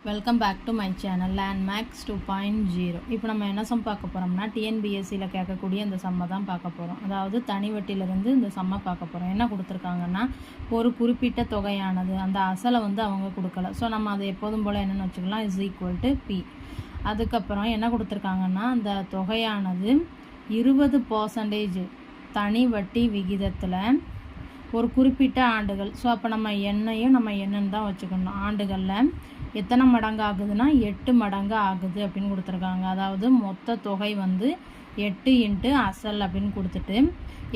Welcome back to my channel Landmax 2.0. இப்போ நம்ம என்ன சம் பார்க்க போகிறோம்னா டிஎன்பிஎஸ்சியில் கேட்கக்கூடிய இந்த சம்மை தான் பார்க்க போகிறோம். அதாவது தனி வட்டியிலிருந்து இந்த சம்மை பார்க்க போகிறோம். என்ன கொடுத்துருக்காங்கன்னா, ஒரு குறிப்பிட்ட தொகையானது அந்த அசலை வந்து அவங்க கொடுக்கல. ஸோ நம்ம அதை எப்போதும் போல் என்னென்னு வச்சுக்கலாம், இஸ் ஈக்குவல் டு பி. அதுக்கப்புறம் என்ன கொடுத்துருக்காங்கன்னா, அந்த தொகையானது 20% தனி வட்டி விகிதத்தில் ஒரு குறிப்பிட்ட ஆண்டுகள். ஸோ அப்போ நம்ம என்னன்னு தான் வச்சுக்கணும். ஆண்டுகளில் எத்தனை மடங்கு ஆகுதுன்னா 8 மடங்கு ஆகுது அப்படின்னு கொடுத்துருக்காங்க. அதாவது மொத்த தொகை வந்து 8 இன்ட்டு அசல் அப்படின்னு கொடுத்துட்டு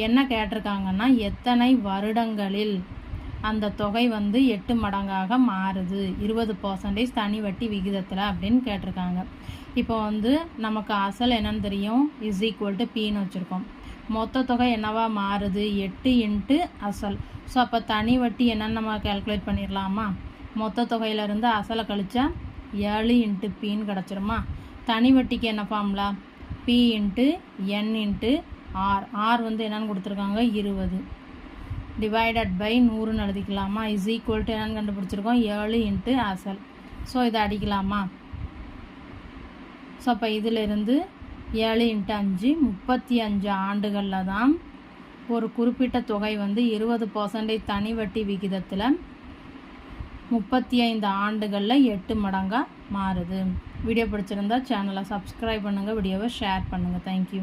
என்ன கேட்டிருக்காங்கன்னா, எத்தனை வருடங்களில் அந்த தொகை வந்து 8 மடங்காக மாறுது 20% தனி வட்டி விகிதத்தில் அப்படின்னு கேட்டிருக்காங்க. இப்போ வந்து நமக்கு அசல் என்னன்னு தெரியும், இஸ் ஈக்குவல் டு பின்னு வச்சுருக்கோம். மொத்த தொகை என்னவா மாறுது, 8 இன்ட்டு அசல். ஸோ அப்போ தனி வட்டி என்னன்னு நம்ம கேல்குலேட் பண்ணிடலாமா? மொத்த தொகையிலேருந்து அசலை கழிச்சா 7 இன்ட்டு பின்னு கிடச்சிருமா? தனி வட்டிக்கு என்ன formula, P into N into R. R வந்து என்னென்னு கொடுத்துருக்காங்க, 20 டிவைடட் பை 100ன்னு எழுதிக்கலாமா? இஸ் ஈக்குவல் டு என்னென்னு கண்டுபிடிச்சிருக்கோம், 7 இன்ட்டு அசல். ஸோ இதை அடிக்கலாமா? ஸோ அப்போ இதிலிருந்து 7 இன்ட்டு 5 35 ஆண்டுகளில் தான் ஒரு குறிப்பிட்ட தொகை வந்து 20% தனி வட்டி விகிதத்தில் 35 ஆண்டுகளில் 8 மடங்காக மாறுது. வீடியோ பிடிச்சிருந்தா சேனலை சப்ஸ்கிரைப் பண்ணுங்கள், வீடியோவை ஷேர் பண்ணுங்கள். தேங்க்யூ.